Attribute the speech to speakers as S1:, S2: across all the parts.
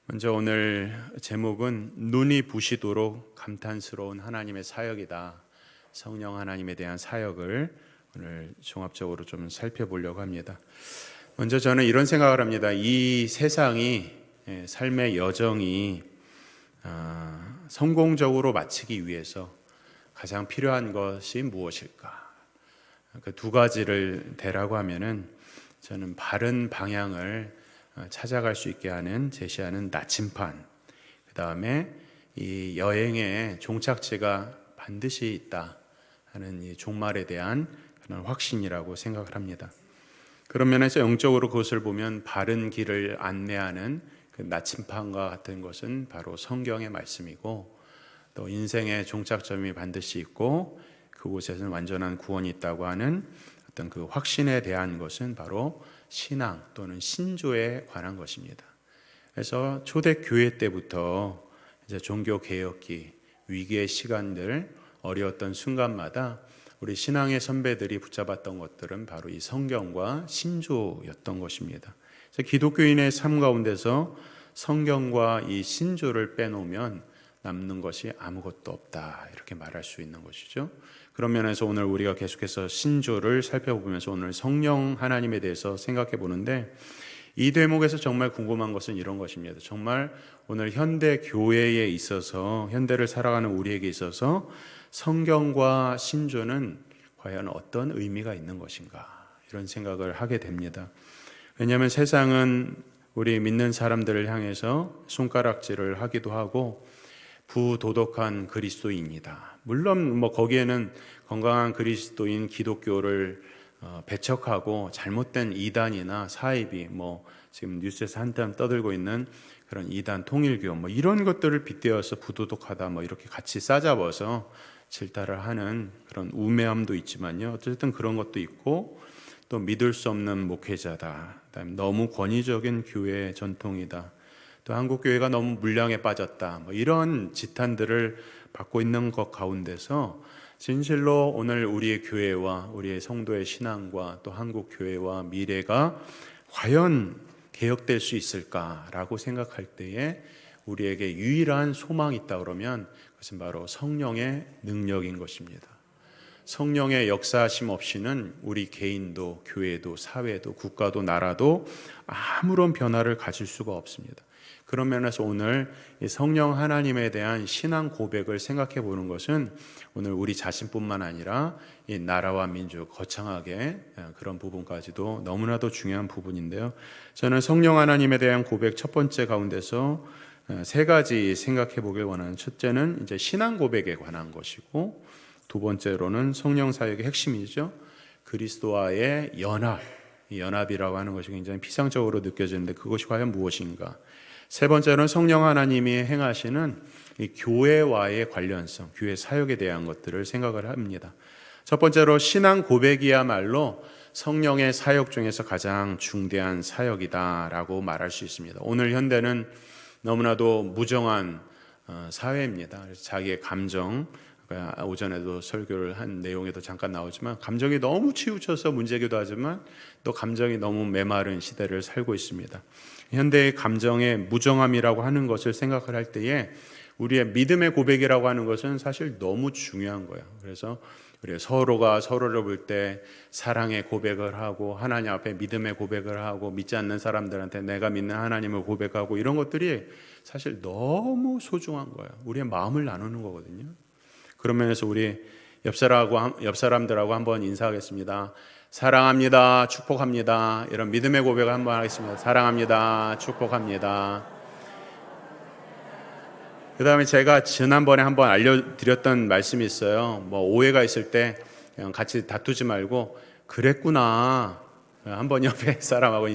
S1: 먼저 오늘 제목은 눈이 부시도록 감탄스러운 하나님의 사역이다. 성령 하나님에 대한 사역을 오늘 종합적으로 좀 살펴보려고 합니다. 먼저 저는 이런 생각을 합니다. 이 세상이 삶의 여정이 성공적으로 마치기 위해서 가장 필요한 것이 무엇일까? 그 두 가지를 대라고 하면은 저는 바른 방향을 찾아갈 수 있게 하는 제시하는 나침판, 그 다음에 이 여행의 종착지가 반드시 있다 하는 이 종말에 대한 그런 확신이라고 생각을 합니다. 그런 면에서 영적으로 그것을 보면 바른 길을 안내하는 그 나침판과 같은 것은 바로 성경의 말씀이고, 또 인생의 종착점이 반드시 있고 그곳에서는 완전한 구원이 있다고 하는 어떤 그 확신에 대한 것은 바로 신앙 또는 신조에 관한 것입니다. 그래서 초대교회 때부터 이제 종교개혁기, 위기의 시간들, 어려웠던 순간마다 우리 신앙의 선배들이 붙잡았던 것들은 바로 이 성경과 신조였던 것입니다. 그래서 기독교인의 삶 가운데서 성경과 이 신조를 빼놓으면 남는 것이 아무것도 없다, 이렇게 말할 수 있는 것이죠. 그런 면에서 오늘 우리가 계속해서 신조를 살펴보면서 오늘 성령 하나님에 대해서 생각해 보는데, 이 대목에서 정말 궁금한 것은 이런 것입니다. 정말 오늘 현대 교회에 있어서, 현대를 살아가는 우리에게 있어서 성경과 신조는 과연 어떤 의미가 있는 것인가, 이런 생각을 하게 됩니다. 왜냐하면 세상은 우리 믿는 사람들을 향해서 손가락질을 하기도 하고 부도덕한 그리스도인이다. 물론 거기에는 건강한 그리스도인 기독교를 배척하고 잘못된 이단이나 사이비, 지금 뉴스에서 한참 떠들고 있는 그런 이단 통일교 이런 것들을 빗대어서 부도덕하다 이렇게 같이 싸잡아서 질타를 하는 그런 우매함도 있지만요. 어쨌든 그런 것도 있고, 또 믿을 수 없는 목회자다. 그다음에 너무 권위적인 교회 전통이다. 또 한국 교회가 너무 물량에 빠졌다. 이런 지탄들을 받고 있는 것 가운데서 진실로 오늘 우리의 교회와 우리의 성도의 신앙과 또 한국 교회와 미래가 과연 개혁될 수 있을까라고 생각할 때에 우리에게 유일한 소망이 있다 그러면 그것은 바로 성령의 능력인 것입니다. 성령의 역사하심 없이는 우리 개인도 교회도 사회도 국가도 나라도 아무런 변화를 가질 수가 없습니다. 그런 면에서 오늘 이 성령 하나님에 대한 신앙 고백을 생각해 보는 것은 오늘 우리 자신뿐만 아니라 이 나라와 민족 거창하게 그런 부분까지도 너무나도 중요한 부분인데요. 저는 성령 하나님에 대한 고백 첫 번째 가운데서 세 가지 생각해 보길 원하는, 첫째는 이제 신앙 고백에 관한 것이고, 두 번째로는 성령 사역의 핵심이죠. 그리스도와의 연합, 이 연합이라고 하는 것이 굉장히 피상적으로 느껴지는데 그것이 과연 무엇인가. 세 번째로는 성령 하나님이 행하시는 이 교회와의 관련성, 교회 사역에 대한 것들을 생각을 합니다. 첫 번째로 신앙 고백이야말로 성령의 사역 중에서 가장 중대한 사역이다라고 말할 수 있습니다. 오늘 현대는 너무나도 무정한 사회입니다. 그래서 자기의 감정, 오전에도 설교를 한 내용에도 잠깐 나오지만 감정이 너무 치우쳐서 문제기도 하지만 또 감정이 너무 메마른 시대를 살고 있습니다. 현대의 감정의 무정함이라고 하는 것을 생각을 할 때에 우리의 믿음의 고백이라고 하는 것은 사실 너무 중요한 거예요. 그래서 우리 서로가 서로를 볼 때 사랑의 고백을 하고 하나님 앞에 믿음의 고백을 하고 믿지 않는 사람들한테 내가 믿는 하나님을 고백하고 이런 것들이 사실 너무 소중한 거예요. 우리의 마음을 나누는 거거든요. 그런 면에서 우리 옆 사람들하고 한번 인사하겠습니다. 사랑합니다. 축복합니다. 이런 믿음의 고백을 한번 하겠습니다. 사랑합니다. 축복합니다. 그 다음에 제가 지난번에 한번 알려드렸던 말씀이 있어요. 오해가 있을 때 그냥 같이 다투지 말고 그랬구나. 한번 옆에 사람하고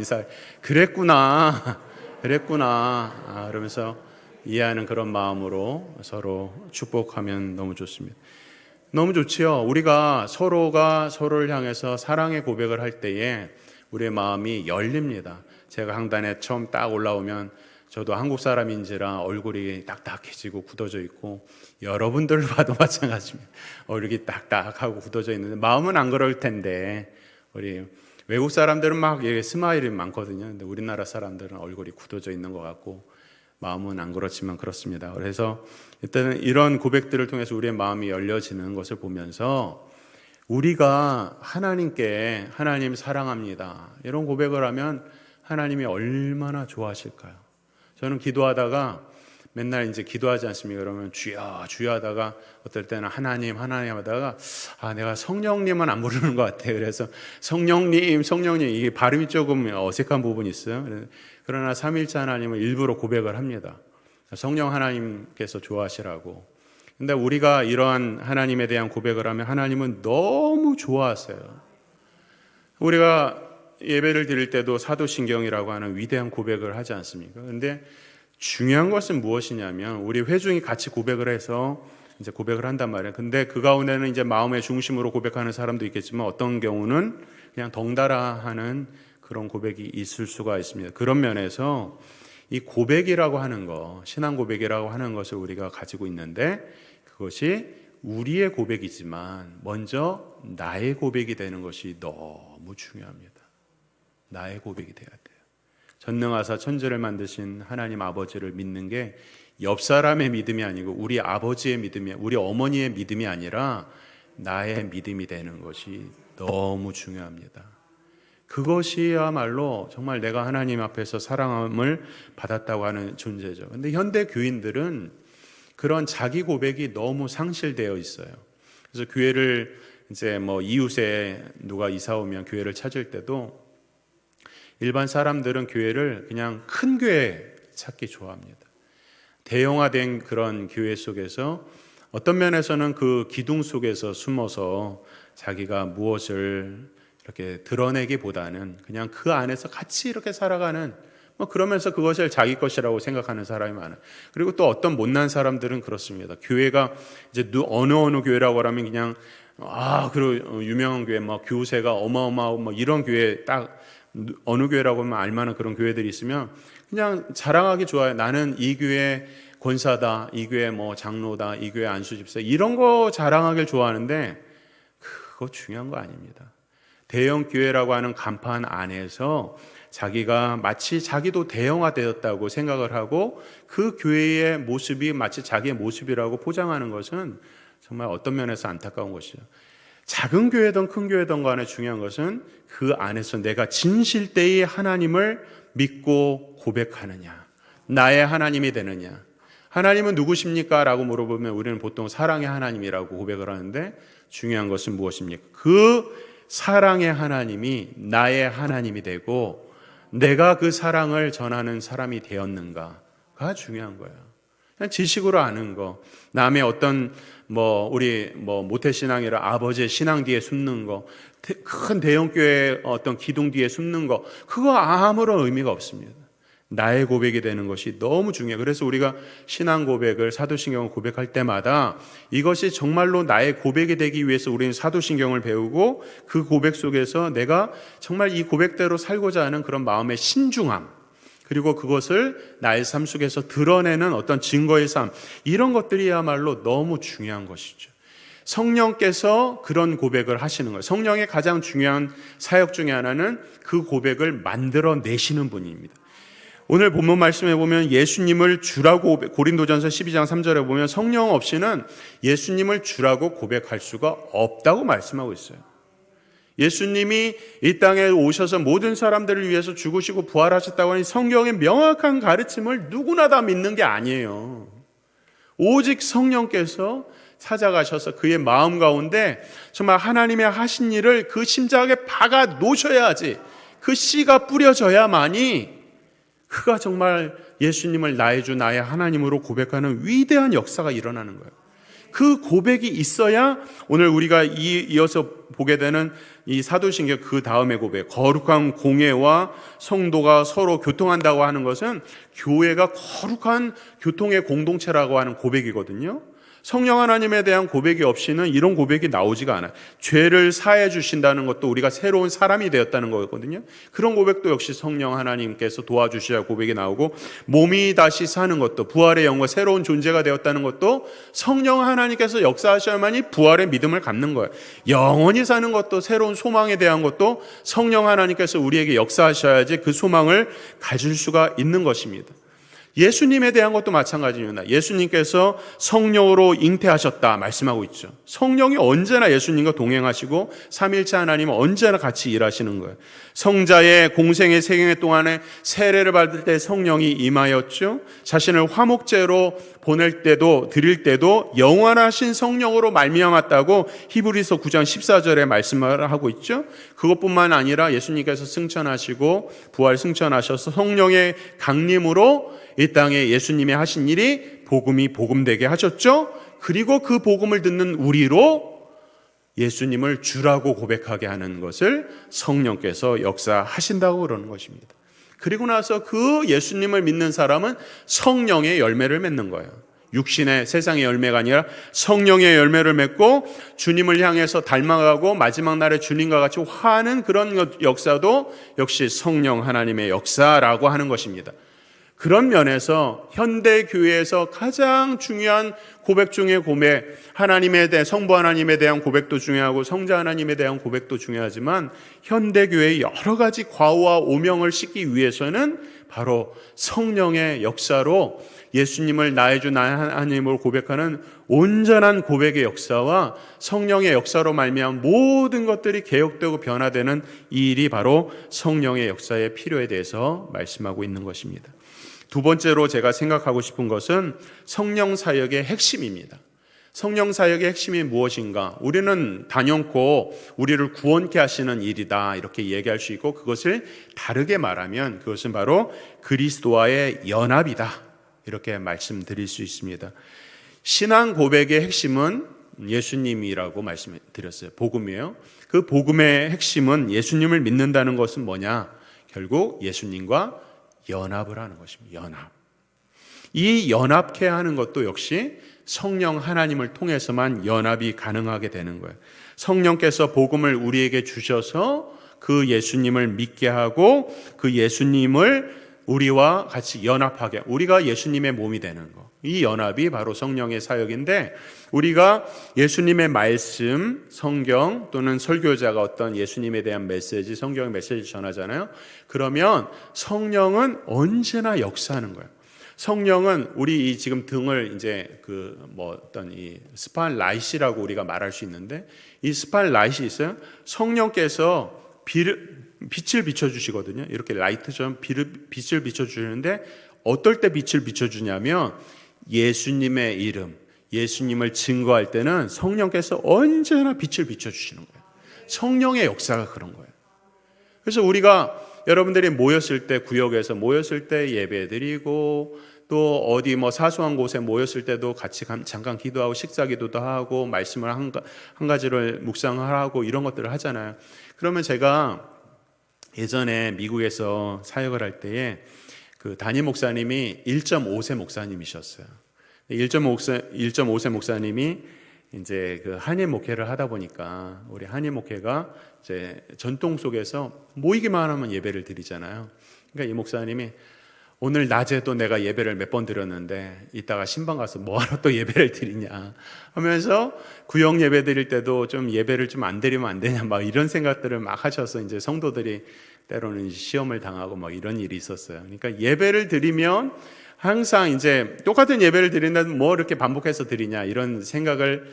S1: 그랬구나. 그러면서 이해하는 그런 마음으로 서로 축복하면 너무 좋습니다. 너무 좋지요. 우리가 서로가 서로를 향해서 사랑의 고백을 할 때에 우리의 마음이 열립니다. 제가 강단에 처음 딱 올라오면 저도 한국 사람인지라 얼굴이 딱딱해지고 굳어져 있고, 여러분들을 봐도 마찬가지입니다. 얼굴이 딱딱하고 굳어져 있는데 마음은 안 그럴 텐데, 우리 외국 사람들은 막 스마일이 많거든요. 근데 우리나라 사람들은 얼굴이 굳어져 있는 것 같고 마음은 안 그렇지만 그렇습니다. 그래서 일단은 이런 고백들을 통해서 우리의 마음이 열려지는 것을 보면서 우리가 하나님께 하나님 사랑합니다, 이런 고백을 하면 하나님이 얼마나 좋아하실까요? 저는 기도하다가 맨날 이제 기도하지 않습니까? 그러면 주여 주여 하다가 어떨 때는 하나님 하나님 하다가 내가 성령님은 안 부르는 것 같아. 그래서 성령님 이게 발음이 조금 어색한 부분이 있어요. 그러나 삼위일체 하나님은 일부러 고백을 합니다. 성령 하나님께서 좋아하시라고. 근데 우리가 이러한 하나님에 대한 고백을 하면 하나님은 너무 좋아하세요. 우리가 예배를 드릴 때도 사도신경이라고 하는 위대한 고백을 하지 않습니까? 근데 중요한 것은 무엇이냐면 우리 회중이 같이 고백을 해서 이제 고백을 한단 말이에요. 근데 그 가운데는 이제 마음의 중심으로 고백하는 사람도 있겠지만 어떤 경우는 그냥 덩달아 하는 그런 고백이 있을 수가 있습니다. 그런 면에서 이 고백이라고 하는 거, 신앙 고백이라고 하는 것을 우리가 가지고 있는데 그것이 우리의 고백이지만 먼저 나의 고백이 되는 것이 너무 중요합니다. 나의 고백이 돼야 돼요. 전능하사 천지를 만드신 하나님 아버지를 믿는 게 옆 사람의 믿음이 아니고 우리 아버지의 믿음이, 우리 어머니의 믿음이 아니라 나의 믿음이 되는 것이 너무 중요합니다. 그것이야말로 정말 내가 하나님 앞에서 사랑함을 받았다고 하는 존재죠. 근데 현대 교인들은 그런 자기 고백이 너무 상실되어 있어요. 그래서 교회를 이제 이웃에 누가 이사 오면 교회를 찾을 때도 일반 사람들은 교회를 그냥 큰 교회 찾기 좋아합니다. 대형화된 그런 교회 속에서 어떤 면에서는 그 기둥 속에서 숨어서 자기가 무엇을 이렇게 드러내기보다는 그냥 그 안에서 같이 이렇게 살아가는, 그러면서 그것을 자기 것이라고 생각하는 사람이 많아요. 그리고 또 어떤 못난 사람들은 그렇습니다. 교회가 이제 어느 교회라고 하면 그냥 그리고 유명한 교회 교세가 어마어마하고 이런 교회 딱 어느 교회라고 하면 알만한 그런 교회들이 있으면 그냥 자랑하기 좋아요. 나는 이 교회 권사다, 이 교회 장로다, 이 교회 안수집사, 이런 거 자랑하길 좋아하는데 그거 중요한 거 아닙니다. 대형 교회라고 하는 간판 안에서 자기가 마치 자기도 대형화되었다고 생각을 하고 그 교회의 모습이 마치 자기의 모습이라고 포장하는 것은 정말 어떤 면에서 안타까운 것이죠. 작은 교회든 큰 교회든 간에 중요한 것은 그 안에서 내가 진실되이 하나님을 믿고 고백하느냐, 나의 하나님이 되느냐. 하나님은 누구십니까? 라고 물어보면 우리는 보통 사랑의 하나님이라고 고백을 하는데 중요한 것은 무엇입니까? 그 사랑의 하나님이 나의 하나님이 되고 내가 그 사랑을 전하는 사람이 되었는가가 중요한 거예요. 그냥 지식으로 아는 거, 남의 어떤 우리 모태신앙이라 아버지의 신앙 뒤에 숨는 거, 큰 대형교회 어떤 기둥 뒤에 숨는 거, 그거 아무런 의미가 없습니다. 나의 고백이 되는 것이 너무 중요해요. 그래서 우리가 신앙 고백을, 사도신경을 고백할 때마다 이것이 정말로 나의 고백이 되기 위해서 우리는 사도신경을 배우고 그 고백 속에서 내가 정말 이 고백대로 살고자 하는 그런 마음의 신중함, 그리고 그것을 나의 삶 속에서 드러내는 어떤 증거의 삶, 이런 것들이야말로 너무 중요한 것이죠. 성령께서 그런 고백을 하시는 거예요. 성령의 가장 중요한 사역 중에 하나는 그 고백을 만들어내시는 분입니다. 오늘 본문 말씀에 보면 예수님을 주라고, 고린도전서 12장 3절에 보면 성령 없이는 예수님을 주라고 고백할 수가 없다고 말씀하고 있어요. 예수님이 이 땅에 오셔서 모든 사람들을 위해서 죽으시고 부활하셨다고 하는 성경의 명확한 가르침을 누구나 다 믿는 게 아니에요. 오직 성령께서 찾아가셔서 그의 마음 가운데 정말 하나님의 하신 일을 그 심장에 박아 놓으셔야지, 그 씨가 뿌려져야만이 그가 정말 예수님을 나의 주 나의 하나님으로 고백하는 위대한 역사가 일어나는 거예요. 그 고백이 있어야 오늘 우리가 이어서 보게 되는 이 사도신경 그 다음의 고백, 거룩한 공예와 성도가 서로 교통한다고 하는 것은 교회가 거룩한 교통의 공동체라고 하는 고백이거든요. 성령 하나님에 대한 고백이 없이는 이런 고백이 나오지가 않아요. 죄를 사해 주신다는 것도 우리가 새로운 사람이 되었다는 거거든요. 그런 고백도 역시 성령 하나님께서 도와주셔야 고백이 나오고, 몸이 다시 사는 것도, 부활의 영과 새로운 존재가 되었다는 것도 성령 하나님께서 역사하셔야만이 부활의 믿음을 갖는 거예요. 영원히 사는 것도, 새로운 소망에 대한 것도 성령 하나님께서 우리에게 역사하셔야지 그 소망을 가질 수가 있는 것입니다. 예수님에 대한 것도 마찬가지입니다. 예수님께서 성령으로 잉태하셨다 말씀하고 있죠. 성령이 언제나 예수님과 동행하시고 삼일체 하나님은 언제나 같이 일하시는 거예요. 성자의 공생의 세경의 동안에 세례를 받을 때 성령이 임하였죠. 자신을 화목제로 보낼 때도 드릴 때도 영원하신 성령으로 말미암았다고 히브리서 9장 14절에 말씀을 하고 있죠. 그것뿐만 아니라 예수님께서 승천하시고 부활 승천하셔서 성령의 강림으로 이 땅에 예수님이 하신 일이 복음이 복음되게 하셨죠. 그리고 그 복음을 듣는 우리로 예수님을 주라고 고백하게 하는 것을 성령께서 역사하신다고 그러는 것입니다. 그리고 나서 그 예수님을 믿는 사람은 성령의 열매를 맺는 거예요. 육신의 세상의 열매가 아니라 성령의 열매를 맺고 주님을 향해서 닮아가고 마지막 날에 주님과 같이 화하는 그런 역사도 역시 성령 하나님의 역사라고 하는 것입니다. 그런 면에서 현대 교회에서 가장 중요한 고백 중의 고백, 하나님에 대한 성부 하나님에 대한 고백도 중요하고 성자 하나님에 대한 고백도 중요하지만 현대 교회의 여러 가지 과오와 오명을 씻기 위해서는 바로 성령의 역사로 예수님을 나의 주 나의 하나님으로 고백하는 온전한 고백의 역사와 성령의 역사로 말미암은 모든 것들이 개혁되고 변화되는 이 일이 바로 성령의 역사의 필요에 대해서 말씀하고 있는 것입니다. 두 번째로 제가 생각하고 싶은 것은 성령 사역의 핵심입니다. 성령 사역의 핵심이 무엇인가? 우리는 단연코 우리를 구원케 하시는 일이다 이렇게 얘기할 수 있고, 그것을 다르게 말하면 그것은 바로 그리스도와의 연합이다 이렇게 말씀드릴 수 있습니다. 신앙 고백의 핵심은 예수님이라고 말씀드렸어요. 복음이에요. 그 복음의 핵심은 예수님을 믿는다는 것은 뭐냐? 결국 예수님과 연합을 하는 것입니다. 연합. 이 연합케 하는 것도 역시 성령 하나님을 통해서만 연합이 가능하게 되는 거예요. 성령께서 복음을 우리에게 주셔서 그 예수님을 믿게 하고 그 예수님을 우리와 같이 연합하게, 우리가 예수님의 몸이 되는 것. 이 연합이 바로 성령의 사역인데, 우리가 예수님의 말씀, 성경 또는 설교자가 어떤 예수님에 대한 메시지, 성경의 메시지 전하잖아요. 그러면 성령은 언제나 역사하는 거예요. 성령은 우리 이 지금 등을 이제 어떤 이 스팟라이트라고 우리가 말할 수 있는데, 이 스팟라이트이 있어요. 성령께서 빛을 비춰주시거든요. 이렇게 라이트처럼 빛을 비춰주시는데, 어떨 때 빛을 비춰주냐면 예수님의 이름, 예수님을 증거할 때는 성령께서 언제나 빛을 비춰주시는 거예요. 성령의 역사가 그런 거예요. 그래서 우리가 여러분들이 모였을 때, 구역에서 모였을 때 예배드리고, 또 어디 사소한 곳에 모였을 때도 같이 잠깐 기도하고 식사 기도도 하고 말씀을 한 가지를 묵상하고 이런 것들을 하잖아요. 그러면 제가 예전에 미국에서 사역을 할 때에 그 담임 목사님이 1.5세 목사님이셨어요. 1.5세 목사님이 이제 그 한인 목회를 하다 보니까 우리 한인 목회가 이제 전통 속에서 모이기만 하면 예배를 드리잖아요. 그러니까 이 목사님이 오늘 낮에도 내가 예배를 몇 번 드렸는데 이따가 신방 가서 뭐하러 또 예배를 드리냐 하면서 구역 예배 드릴 때도 좀 예배를 좀 안 드리면 안 되냐 막 이런 생각들을 막 하셔서 이제 성도들이 때로는 시험을 당하고 막 이런 일이 있었어요. 그러니까 예배를 드리면 항상 이제 똑같은 예배를 드린다면 뭐 이렇게 반복해서 드리냐 이런 생각을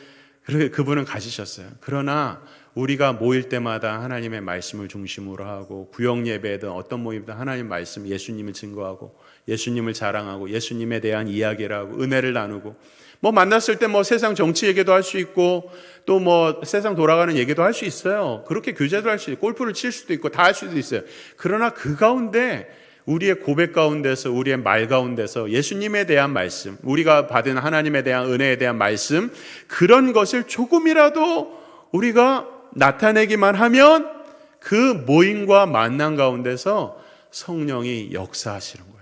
S1: 그분은 가지셨어요. 그러나 우리가 모일 때마다 하나님의 말씀을 중심으로 하고 구역 예배든 어떤 모임이든 하나님 말씀, 예수님을 증거하고 예수님을 자랑하고 예수님에 대한 이야기를 하고 은혜를 나누고 만났을 때 세상 정치 얘기도 할 수 있고 또 세상 돌아가는 얘기도 할 수 있어요. 그렇게 교제도 할 수 있고 골프를 칠 수도 있고 다 할 수도 있어요. 그러나 그 가운데 우리의 고백 가운데서 우리의 말 가운데서 예수님에 대한 말씀, 우리가 받은 하나님에 대한 은혜에 대한 말씀, 그런 것을 조금이라도 우리가 나타내기만 하면 그 모임과 만남 가운데서 성령이 역사하시는 거예요.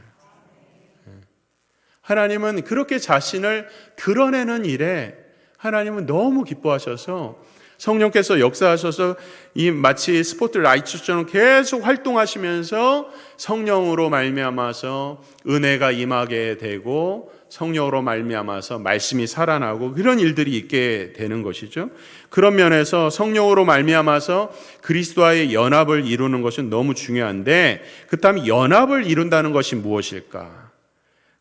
S1: 하나님은 그렇게 자신을 드러내는 일에 하나님은 너무 기뻐하셔서 성령께서 역사하셔서 이 마치 스포트라이트처럼 계속 활동하시면서 성령으로 말미암아서 은혜가 임하게 되고 성령으로 말미암아서 말씀이 살아나고 그런 일들이 있게 되는 것이죠. 그런 면에서 성령으로 말미암아서 그리스도와의 연합을 이루는 것은 너무 중요한데, 그렇다면 연합을 이룬다는 것이 무엇일까?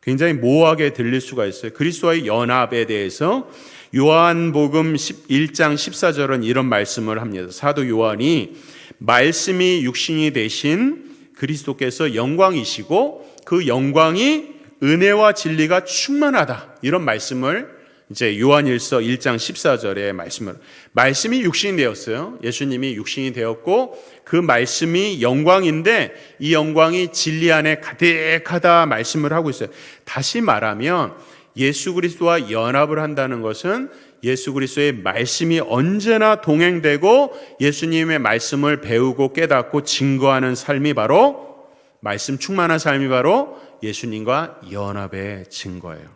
S1: 굉장히 모호하게 들릴 수가 있어요. 그리스도와의 연합에 대해서 요한복음 1장 14절은 이런 말씀을 합니다. 사도 요한이 말씀이 육신이 되신 그리스도께서 영광이시고 그 영광이 은혜와 진리가 충만하다, 이런 말씀을 이제 요한일서 1장 14절에 말씀이 육신이 되었어요. 예수님이 육신이 되었고 그 말씀이 영광인데 이 영광이 진리 안에 가득하다 말씀을 하고 있어요. 다시 말하면 예수 그리스도와 연합을 한다는 것은 예수 그리스도의 말씀이 언제나 동행되고 예수님의 말씀을 배우고 깨닫고 증거하는 삶이 바로, 말씀 충만한 삶이 바로 예수님과 연합의 증거예요.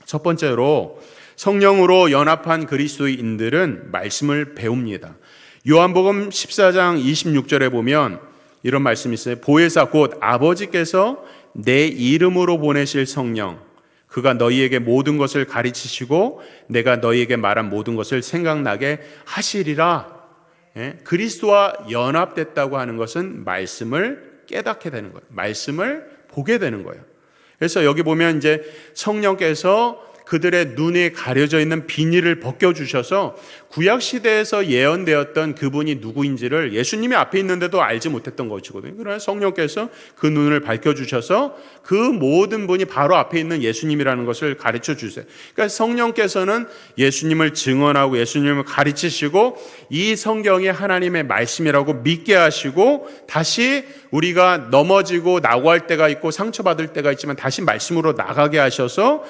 S1: 첫 번째로 성령으로 연합한 그리스도인들은 말씀을 배웁니다. 요한복음 14장 26절에 보면 이런 말씀이 있어요. 보혜사 곧 아버지께서 내 이름으로 보내실 성령, 그가 너희에게 모든 것을 가르치시고 내가 너희에게 말한 모든 것을 생각나게 하시리라. 그리스도와 연합됐다고 하는 것은 말씀을 깨닫게 되는 거예요. 말씀을 보게 되는 거예요. 그래서 여기 보면 이제 성령께서 그들의 눈에 가려져 있는 비닐을 벗겨주셔서 구약시대에서 예언되었던 그분이 누구인지를 예수님이 앞에 있는데도 알지 못했던 것이거든요. 그러나 성령께서 그 눈을 밝혀주셔서 그 모든 분이 바로 앞에 있는 예수님이라는 것을 가르쳐 주세요. 그러니까 성령께서는 예수님을 증언하고 예수님을 가르치시고 이 성경이 하나님의 말씀이라고 믿게 하시고, 다시 우리가 넘어지고 낙오할 때가 있고 상처받을 때가 있지만 다시 말씀으로 나가게 하셔서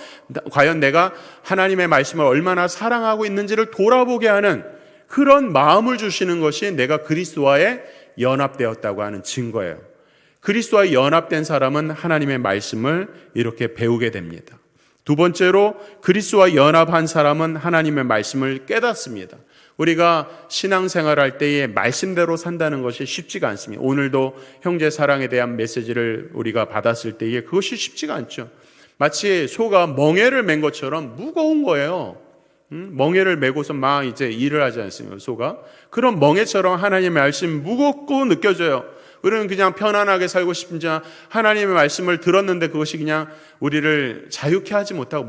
S1: 과연 내가 하나님의 말씀을 얼마나 사랑하고 있는지를 돌아보게 하는 그런 마음을 주시는 것이 내가 그리스도와의 연합되었다고 하는 증거예요. 그리스도와 연합된 사람은 하나님의 말씀을 이렇게 배우게 됩니다. 두 번째로 그리스도와 연합한 사람은 하나님의 말씀을 깨닫습니다. 우리가 신앙생활할 때에 말씀대로 산다는 것이 쉽지가 않습니다. 오늘도 형제 사랑에 대한 메시지를 우리가 받았을 때에 그것이 쉽지가 않죠. 마치 소가 멍에를 맨 것처럼 무거운 거예요. 멍에를 메고서 막 이제 일을 하지 않습니까, 소가? 그런 멍에처럼 하나님의 말씀이 무겁고 느껴져요. 우리는 그냥 편안하게 살고 싶은지 하나님의 말씀을 들었는데 그것이 그냥 우리를 자유케 하지 못하고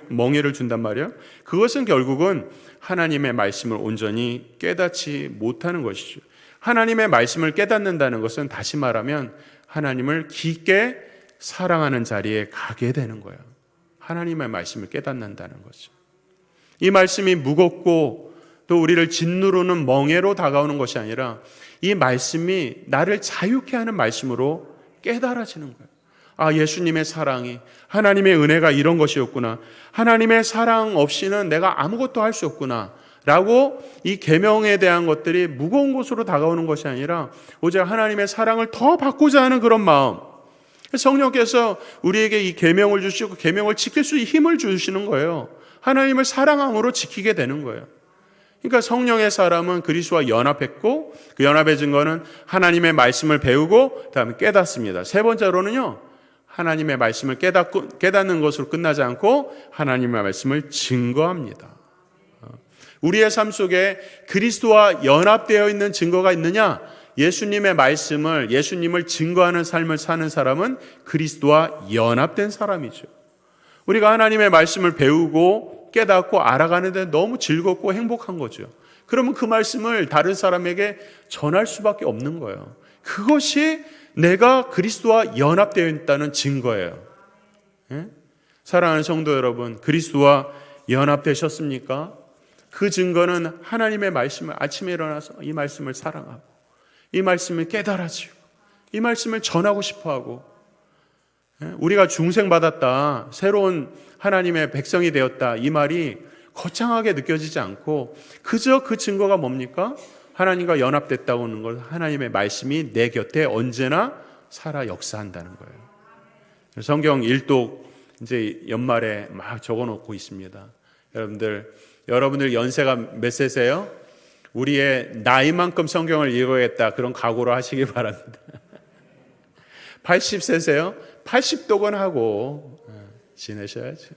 S1: 멍에를 준단 말이에요. 그것은 결국은 하나님의 말씀을 온전히 깨닫지 못하는 것이죠. 하나님의 말씀을 깨닫는다는 것은 다시 말하면 하나님을 깊게 사랑하는 자리에 가게 되는 거예요. 하나님의 말씀을 깨닫는다는 거죠. 이 말씀이 무겁고 또 우리를 짓누르는 멍에로 다가오는 것이 아니라 이 말씀이 나를 자유케 하는 말씀으로 깨달아지는 거예요. 아, 예수님의 사랑이, 하나님의 은혜가 이런 것이었구나. 하나님의 사랑 없이는 내가 아무것도 할 수 없구나. 라고 이 계명에 대한 것들이 무거운 것으로 다가오는 것이 아니라 오직 하나님의 사랑을 더 받고자 하는 그런 마음. 성령께서 우리에게 이 계명을 주시고 계명을 지킬 수 있는 힘을 주시는 거예요. 하나님을 사랑함으로 지키게 되는 거예요. 그러니까 성령의 사람은 그리스도와 연합했고 그 연합의 증거는 하나님의 말씀을 배우고 그다음에 깨닫습니다. 세 번째로는요, 하나님의 말씀을 깨닫는 것으로 끝나지 않고 하나님의 말씀을 증거합니다. 우리의 삶 속에 그리스도와 연합되어 있는 증거가 있느냐? 예수님의 말씀을, 예수님을 증거하는 삶을 사는 사람은 그리스도와 연합된 사람이죠. 우리가 하나님의 말씀을 배우고 깨닫고 알아가는데 너무 즐겁고 행복한 거죠. 그러면 그 말씀을 다른 사람에게 전할 수밖에 없는 거예요. 그것이 내가 그리스도와 연합되어 있다는 증거예요. 사랑하는 성도 여러분, 그리스도와 연합되셨습니까? 그 증거는 하나님의 말씀을 아침에 일어나서 이 말씀을 사랑하고 이 말씀을 깨달아지고 이 말씀을 전하고 싶어하고, 우리가 중생받았다, 새로운 하나님의 백성이 되었다, 이 말이 거창하게 느껴지지 않고 그저 그 증거가 뭡니까? 하나님과 연합됐다고 하는 걸, 하나님의 말씀이 내 곁에 언제나 살아 역사한다는 거예요. 성경 일독 이제 연말에 막 적어놓고 있습니다. 여러분들 연세가 몇 세세요? 우리의 나이만큼 성경을 읽어야겠다, 그런 각오로 하시기 바랍니다. 80세세요? 80독은 하고 지내셔야죠.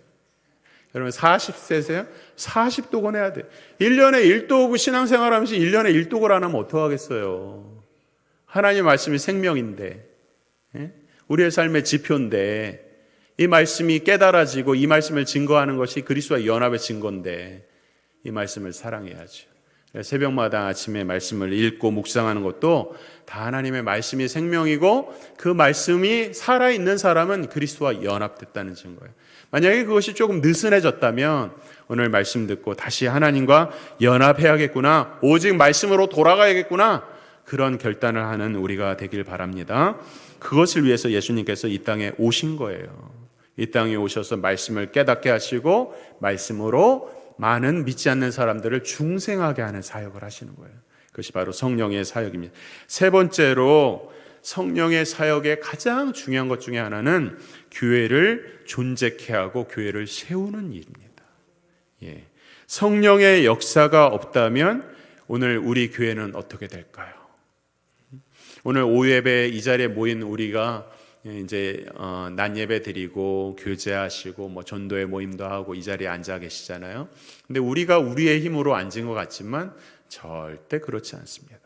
S1: 여러분 40세세요? 40독은 해야 돼요. 1년에 1독 신앙생활 하면서 1년에 1독을 안 하면 어떡하겠어요. 하나님의 말씀이 생명인데, 우리의 삶의 지표인데 이 말씀이 깨달아지고 이 말씀을 증거하는 것이 그리스도와 연합의 증거인데 이 말씀을 사랑해야죠. 새벽마다 아침에 말씀을 읽고 묵상하는 것도 다 하나님의 말씀이 생명이고 그 말씀이 살아있는 사람은 그리스도와 연합됐다는 증거예요. 만약에 그것이 조금 느슨해졌다면 오늘 말씀 듣고 다시 하나님과 연합해야겠구나, 오직 말씀으로 돌아가야겠구나, 그런 결단을 하는 우리가 되길 바랍니다. 그것을 위해서 예수님께서 이 땅에 오신 거예요. 이 땅에 오셔서 말씀을 깨닫게 하시고 말씀으로 많은 믿지 않는 사람들을 중생하게 하는 사역을 하시는 거예요. 그것이 바로 성령의 사역입니다. 세 번째로 성령의 사역의 가장 중요한 것 중에 하나는 교회를 존재케 하고 교회를 세우는 일입니다. 성령의 역사가 없다면 오늘 우리 교회는 어떻게 될까요? 오늘 오후 예배 이 자리에 모인 우리가 이제 낮 예배 드리고 교제하시고 뭐 전도회 모임도 하고 이 자리에 앉아 계시잖아요. 근데 우리가 우리의 힘으로 앉은 것 같지만 절대 그렇지 않습니다.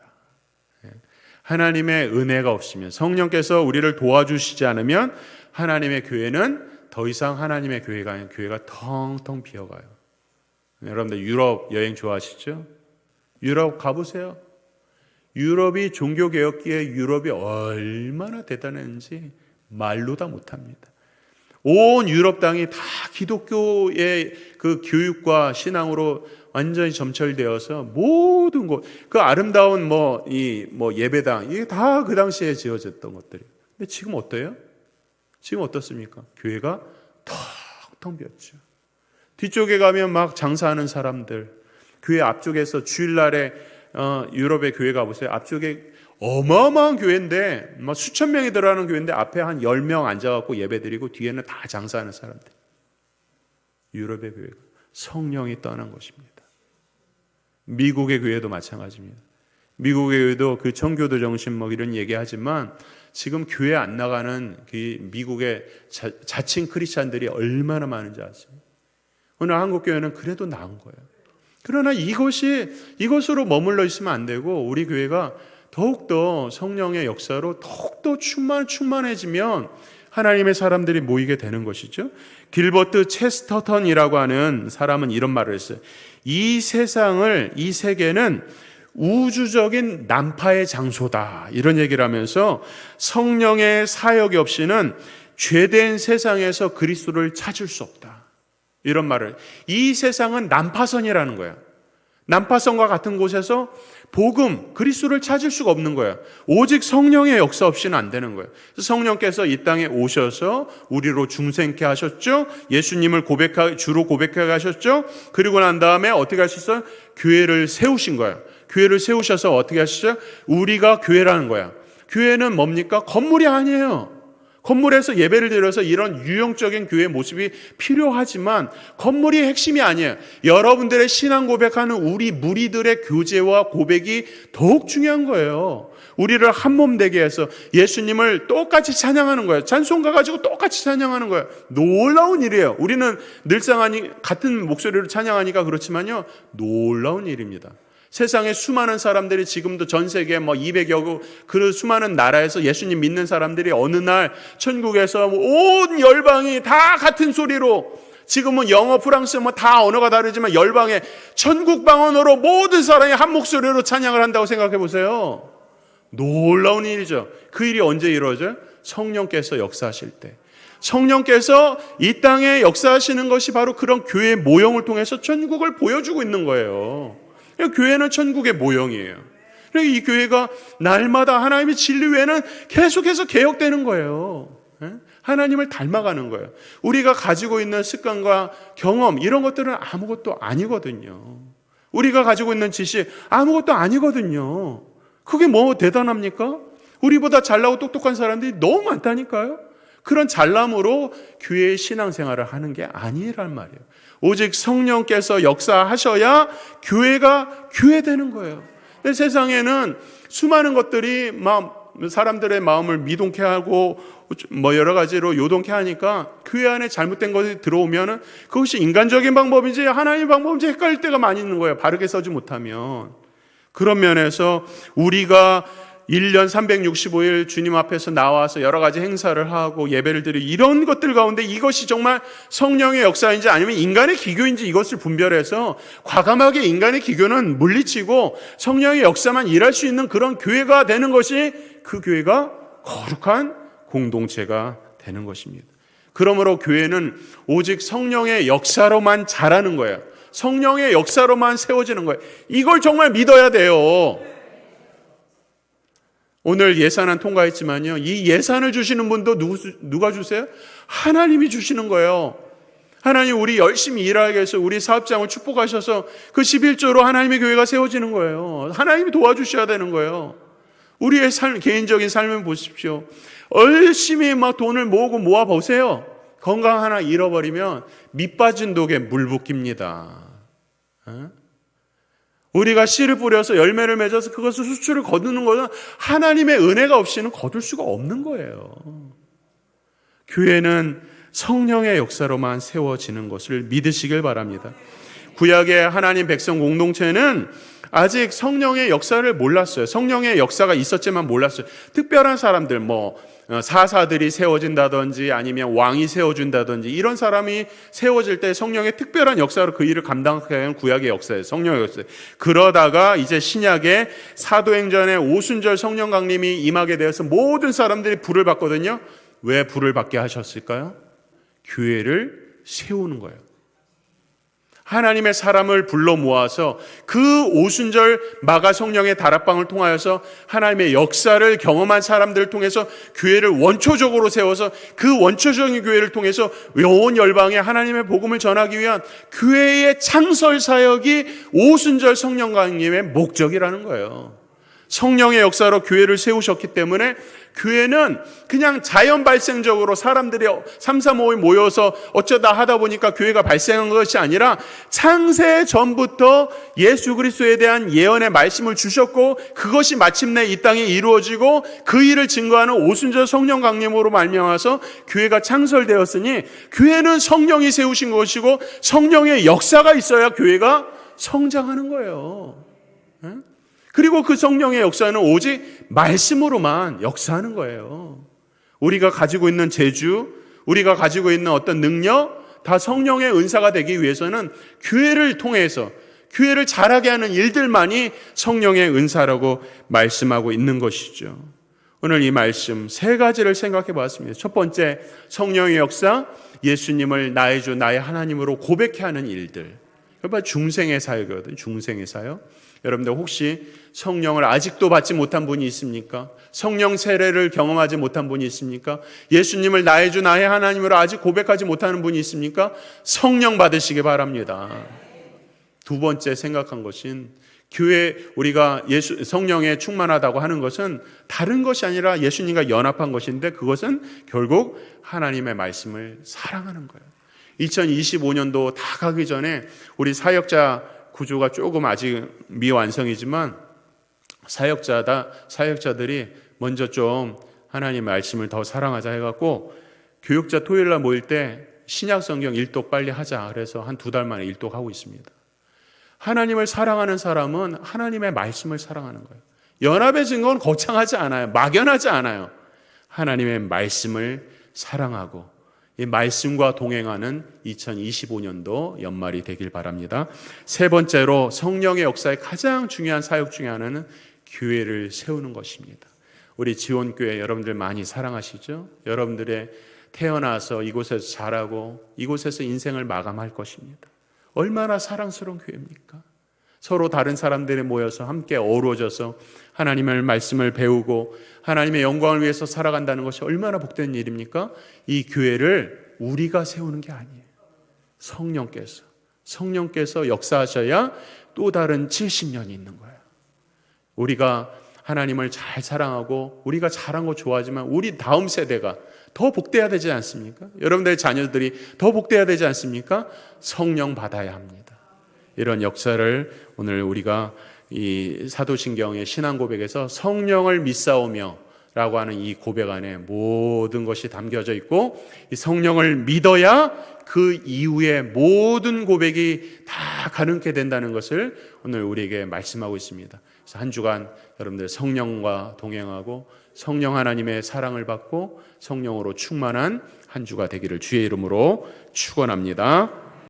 S1: 하나님의 은혜가 없으면, 성령께서 우리를 도와주시지 않으면 하나님의 교회는 더 이상 하나님의 교회가 아니라 교회가 텅텅 비어가요. 여러분들 유럽 여행 좋아하시죠? 유럽 가보세요. 유럽이 종교개혁기에 유럽이 얼마나 대단했는지 말로 다 못합니다. 온 유럽 땅이 다 기독교의 그 교육과 신앙으로 완전히 점철되어서 모든 곳, 그 아름다운 예배당, 이게 다 그 당시에 지어졌던 것들이에요. 근데 지금 어때요? 지금 어떻습니까? 교회가 텅텅 비었죠. 뒤쪽에 가면 막 장사하는 사람들, 교회 앞쪽에서 주일날에 유럽의 교회 가보세요. 앞쪽에 어마어마한 교회인데 막 수천 명이 들어가는 교회인데 앞에 한 10명 앉아갖고 예배드리고 뒤에는 다 장사하는 사람들. 유럽의 교회가 성령이 떠난 것입니다. 미국의 교회도 마찬가지입니다. 미국의 교회도 그 청교도 정신 이런 얘기하지만 지금 교회 안 나가는 그 미국의 자칭 크리스찬들이 얼마나 많은지 아세요? 오늘 한국 교회는 그래도 나은 거예요. 그러나 이것으로 머물러 있으면 안 되고 우리 교회가 더욱더 성령의 역사로 더욱더 충만해지면 하나님의 사람들이 모이게 되는 것이죠. 길버트 체스터턴이라고 하는 사람은 이런 말을 했어요. 이 세계는 우주적인 난파의 장소다, 이런 얘기를 하면서 성령의 사역이 없이는 죄된 세상에서 그리스도를 찾을 수 없다, 이런 말을. 이 세상은 난파선이라는 거예요. 난파선과 같은 곳에서 복음, 그리스도를 찾을 수가 없는 거예요. 오직 성령의 역사 없이는 안 되는 거예요. 성령께서 이 땅에 오셔서 우리로 중생케 하셨죠. 예수님을 주로 고백하게 하셨죠. 그리고 난 다음에 어떻게 하셨어요? 교회를 세우신 거예요. 교회를 세우셔서 어떻게 하시죠? 우리가 교회라는 거야. 교회는 뭡니까? 건물이 아니에요. 건물에서 예배를 드려서 이런 유형적인 교회 모습이 필요하지만 건물이 핵심이 아니에요. 여러분들의 신앙 고백하는 우리 무리들의 교제와 고백이 더욱 중요한 거예요. 우리를 한 몸 되게 해서 예수님을 똑같이 찬양하는 거예요. 찬송가 가지고 똑같이 찬양하는 거예요. 놀라운 일이에요. 우리는 늘상 같은 목소리로 찬양하니까 그렇지만요, 놀라운 일입니다. 세상에 수많은 사람들이 지금도 전 세계 200여 그 수많은 나라에서 예수님 믿는 사람들이 어느 날 천국에서 온 열방이 다 같은 소리로, 지금은 영어, 프랑스 다 언어가 다르지만 열방에 천국 방언으로 모든 사람이 한 목소리로 찬양을 한다고 생각해 보세요. 놀라운 일이죠. 그 일이 언제 이루어져요? 성령께서 역사하실 때. 성령께서 이 땅에 역사하시는 것이 바로 그런 교회의 모형을 통해서 천국을 보여주고 있는 거예요. 교회는 천국의 모형이에요. 이 교회가 날마다 하나님의 진리 외에는 계속해서 개혁되는 거예요. 하나님을 닮아가는 거예요. 우리가 가지고 있는 습관과 경험, 이런 것들은 아무것도 아니거든요. 우리가 가지고 있는 지식 아무것도 아니거든요. 그게 뭐 대단합니까? 우리보다 잘나고 똑똑한 사람들이 너무 많다니까요. 그런 잘남으로 교회의 신앙생활을 하는 게 아니란 말이에요. 오직 성령께서 역사하셔야 교회가 교회되는 거예요. 근데 세상에는 수많은 것들이 사람들의 마음을 미동케 하고 여러 가지로 요동케 하니까 교회 안에 잘못된 것이 들어오면 그것이 인간적인 방법인지 하나님의 방법인지 헷갈릴 때가 많이 있는 거예요. 바르게 서지 못하면. 그런 면에서 우리가 1년 365일 주님 앞에서 나와서 여러 가지 행사를 하고 예배를 드리고 이런 것들 가운데 이것이 정말 성령의 역사인지 아니면 인간의 기교인지 이것을 분별해서 과감하게 인간의 기교는 물리치고 성령의 역사만 일할 수 있는 그런 교회가 되는 것이 그 교회가 거룩한 공동체가 되는 것입니다. 그러므로 교회는 오직 성령의 역사로만 자라는 거예요. 성령의 역사로만 세워지는 거예요. 이걸 정말 믿어야 돼요. 오늘 예산안 통과했지만요, 이 예산을 주시는 분도 누가 주세요? 하나님이 주시는 거예요. 하나님 우리 열심히 일하게 해서 우리 사업장을 축복하셔서 그 11조로 하나님의 교회가 세워지는 거예요. 하나님이 도와주셔야 되는 거예요. 우리의 개인적인 삶을 보십시오. 열심히 막 돈을 모으고 모아 보세요. 건강 하나 잃어버리면 밑빠진 독에 물 붓깁니다. 우리가 씨를 뿌려서 열매를 맺어서 그것을 수출을 거두는 것은 하나님의 은혜가 없이는 거둘 수가 없는 거예요. 교회는 성령의 역사로만 세워지는 것을 믿으시길 바랍니다. 구약의 하나님 백성 공동체는 아직 성령의 역사를 몰랐어요. 성령의 역사가 있었지만 몰랐어요. 특별한 사람들, 사사들이 세워진다든지 아니면 왕이 세워준다든지 이런 사람이 세워질 때 성령의 특별한 역사로 그 일을 감당하게 하는 구약의 역사예요. 성령의 역사. 그러다가 이제 신약의 사도행전에 오순절 성령 강림이 임하게 되어서 모든 사람들이 불을 받거든요. 왜 불을 받게 하셨을까요? 교회를 세우는 거예요. 하나님의 사람을 불러 모아서 그 오순절 마가 성령의 다락방을 통하여서 하나님의 역사를 경험한 사람들을 통해서 교회를 원초적으로 세워서 그 원초적인 교회를 통해서 온 열방에 하나님의 복음을 전하기 위한 교회의 창설 사역이 오순절 성령 강림의 목적이라는 거예요. 성령의 역사로 교회를 세우셨기 때문에 교회는 그냥 자연 발생적으로 사람들이 3, 4, 5에 모여서 어쩌다 하다 보니까 교회가 발생한 것이 아니라 창세 전부터 예수 그리스도에 대한 예언의 말씀을 주셨고 그것이 마침내 이 땅에 이루어지고 그 일을 증거하는 오순절 성령 강림으로 말미암아서 교회가 창설되었으니 교회는 성령이 세우신 것이고 성령의 역사가 있어야 교회가 성장하는 거예요. 그리고 그 성령의 역사는 오직 말씀으로만 역사하는 거예요. 우리가 가지고 있는 재주, 우리가 가지고 있는 어떤 능력, 다 성령의 은사가 되기 위해서는 교회를 통해서 교회를 자라게 하는 일들만이 성령의 은사라고 말씀하고 있는 것이죠. 오늘 이 말씀 세 가지를 생각해 보았습니다. 첫 번째, 성령의 역사, 예수님을 나의 주, 나의 하나님으로 고백해 하는 일들. 여러분, 중생의 사역이거든요. 중생의 사역. 여러분들 혹시 성령을 아직도 받지 못한 분이 있습니까? 성령 세례를 경험하지 못한 분이 있습니까? 예수님을 나의 주 나의 하나님으로 아직 고백하지 못하는 분이 있습니까? 성령 받으시기 바랍니다. 두 번째 생각한 것은 교회 우리가 성령에 충만하다고 하는 것은 다른 것이 아니라 예수님과 연합한 것인데 그것은 결국 하나님의 말씀을 사랑하는 거예요. 2025년도 다 가기 전에 우리 사역자 구조가 조금 아직 미완성이지만 사역자들이 먼저 좀 하나님 말씀을 더 사랑하자 해갖고 교육자 토요일날 모일 때 신약 성경 일독 빨리 하자 그래서 한 2달 만에 일독하고 있습니다. 하나님을 사랑하는 사람은 하나님의 말씀을 사랑하는 거예요. 연합의 증거는 거창하지 않아요. 막연하지 않아요. 하나님의 말씀을 사랑하고 이 말씀과 동행하는 2025년도 연말이 되길 바랍니다. 세 번째로 성령의 역사의 가장 중요한 사역 중에 하나는 교회를 세우는 것입니다. 우리 지원교회 여러분들 많이 사랑하시죠? 여러분들의 태어나서 이곳에서 자라고 이곳에서 인생을 마감할 것입니다. 얼마나 사랑스러운 교회입니까? 서로 다른 사람들이 모여서 함께 어우러져서 하나님의 말씀을 배우고 하나님의 영광을 위해서 살아간다는 것이 얼마나 복된 일입니까? 이 교회를 우리가 세우는 게 아니에요. 성령께서 역사하셔야 또 다른 70년이 있는 거예요. 우리가 하나님을 잘 사랑하고 우리가 잘한 거 좋아하지만 우리 다음 세대가 더 복돼야 되지 않습니까? 여러분들의 자녀들이 더 복돼야 되지 않습니까? 성령 받아야 합니다. 이런 역사를 오늘 우리가 이 사도신경의 신앙 고백에서 성령을 믿사오며 라고 하는 이 고백 안에 모든 것이 담겨져 있고 이 성령을 믿어야 그 이후에 모든 고백이 다 가능케 된다는 것을 오늘 우리에게 말씀하고 있습니다. 그래서 한 주간 여러분들 성령과 동행하고 성령 하나님의 사랑을 받고 성령으로 충만한 한 주가 되기를 주의 이름으로 축원합니다.